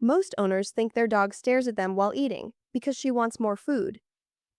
Most owners think their dog stares at them while eating because she wants more food.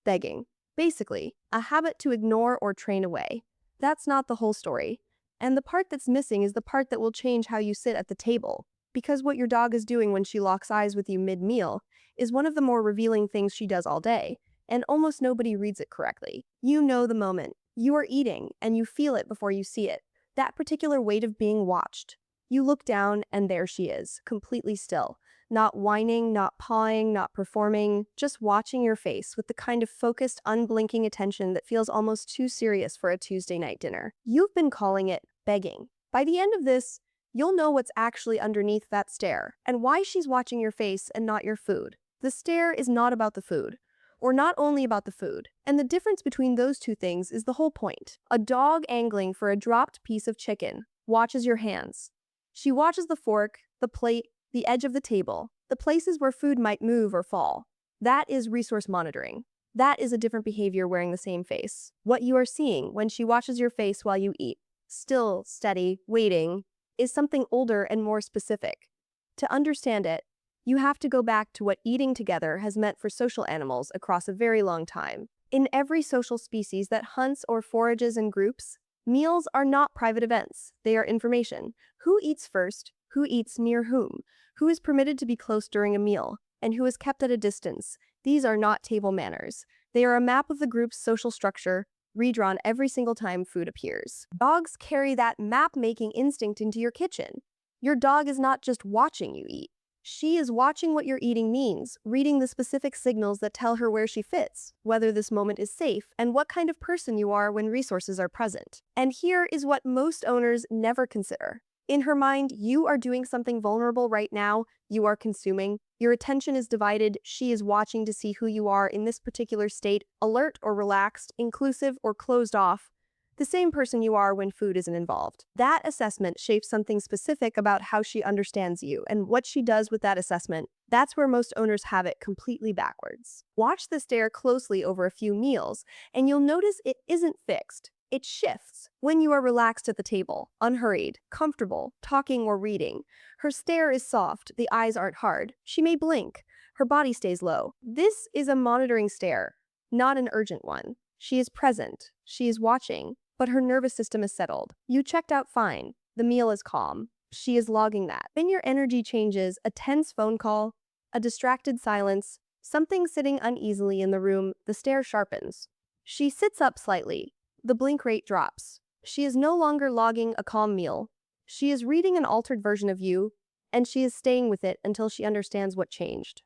Begging. Basically, a habit to ignore or train away. That's not the whole story. And the part that's missing is the part that will change how you sit at the table. Because what your dog is doing when she locks eyes with you mid-meal is one of the more revealing things she does all day, and almost nobody reads it correctly. You know the moment. You are eating, and you feel it before you see it. That particular weight of being watched. You look down, and there she is, completely still. Not whining, not pawing, not performing, just watching your face with the kind of focused, unblinking attention that feels almost too serious for a Tuesday night dinner. You've been calling it begging. By the end of this, you'll know what's actually underneath that stare, and why she's watching your face and not your food. The stare is not about the food, or not only about the food, and the difference between those two things is the whole point. A dog angling for a dropped piece of chicken watches your hands. She watches the fork, the plate, the edge of the table, the places where food might move or fall. That is resource monitoring. That is a different behavior wearing the same face. What you are seeing when she watches your face while you eat, still, steady, waiting, is something older and more specific. To understand it, you have to go back to what eating together has meant for social animals across a very long time. In every social species that hunts or forages in groups, meals are not private events. They are information. Who eats first? Who eats near whom? Who is permitted to be close during a meal? And who is kept at a distance? These are not table manners. They are a map of the group's social structure, redrawn every single time food appears. Dogs carry that map-making instinct into your kitchen. Your dog is not just watching you eat. She is watching what your eating means, reading the specific signals that tell her where she fits, whether this moment is safe, and what kind of person you are when resources are present. And here is what most owners never consider. In her mind, you are doing something vulnerable right now, you are consuming, your attention is divided, she is watching to see who you are in this particular state, alert or relaxed, inclusive or closed off, the same person you are when food isn't involved. That assessment shapes something specific about how she understands you, and what she does with that assessment, that's where most owners have it completely backwards. Watch the stare closely over a few meals, and you'll notice it isn't fixed. It shifts. When you are relaxed at the table, unhurried, comfortable, talking or reading, her stare is soft, the eyes aren't hard. She may blink. Her body stays low. This is a monitoring stare, not an urgent one. She is present. She is watching, but her nervous system is settled. You checked out fine. The meal is calm. She is logging that. When your energy changes, a tense phone call, a distracted silence, something sitting uneasily in the room, the stare sharpens. She sits up slightly. The blink rate drops. She is no longer logging a calm meal. She is reading an altered version of you, and she is staying with it until she understands what changed.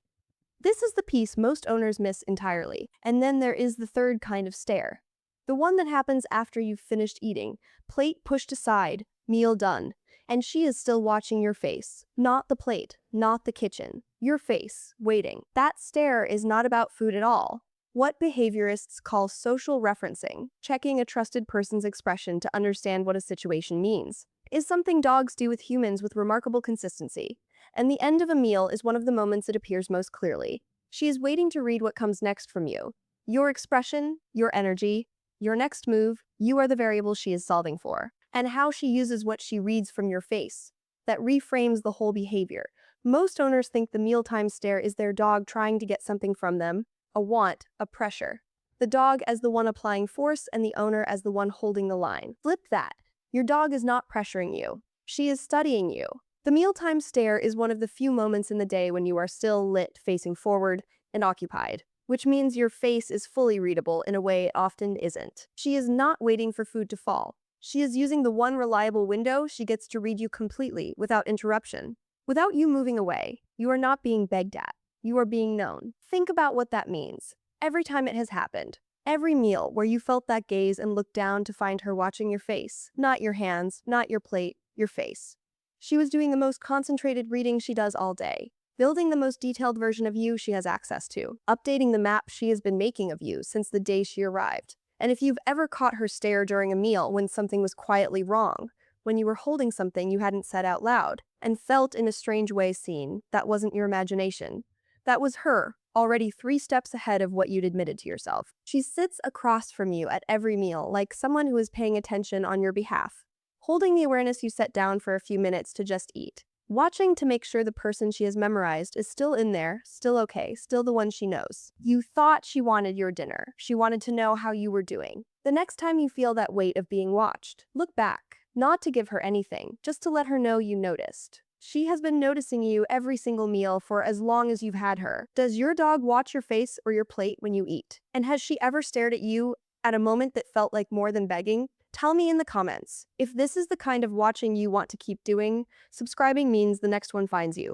This is the piece most owners miss entirely. And then there is the third kind of stare. The one that happens after you've finished eating, plate pushed aside, meal done, and she is still watching your face. Not the plate, not the kitchen. Your face, waiting. That stare is not about food at all. What behaviorists call social referencing, checking a trusted person's expression to understand what a situation means, is something dogs do with humans with remarkable consistency. And the end of a meal is one of the moments it appears most clearly. She is waiting to read what comes next from you. Your expression, your energy, your next move, you are the variable she is solving for. And how she uses what she reads from your face. That reframes the whole behavior. Most owners think the mealtime stare is their dog trying to get something from them, a want, a pressure. The dog as the one applying force and the owner as the one holding the line. Flip that. Your dog is not pressuring you. She is studying you. The mealtime stare is one of the few moments in the day when you are still lit, facing forward, and occupied, which means your face is fully readable in a way it often isn't. She is not waiting for food to fall. She is using the one reliable window she gets to read you completely, without interruption. Without you moving away, you are not being begged at. You are being known. Think about what that means. Every time it has happened. Every meal where you felt that gaze and looked down to find her watching your face. Not your hands, not your plate, your face. She was doing the most concentrated reading she does all day. Building the most detailed version of you she has access to. Updating the map she has been making of you since the day she arrived. And if you've ever caught her stare during a meal when something was quietly wrong, when you were holding something you hadn't said out loud, and felt in a strange way seen, that wasn't your imagination. That was her, already 3 steps ahead of what you'd admitted to yourself. She sits across from you at every meal, like someone who is paying attention on your behalf, holding the awareness you set down for a few minutes to just eat. Watching to make sure the person she has memorized is still in there, still okay, still the one she knows. You thought she wanted your dinner. She wanted to know how you were doing. The next time you feel that weight of being watched, look back. Not to give her anything, just to let her know you noticed. She has been noticing you every single meal for as long as you've had her. Does your dog watch your face or your plate when you eat? And has she ever stared at you at a moment that felt like more than begging? Tell me in the comments. If this is the kind of watching you want to keep doing, subscribing means the next one finds you.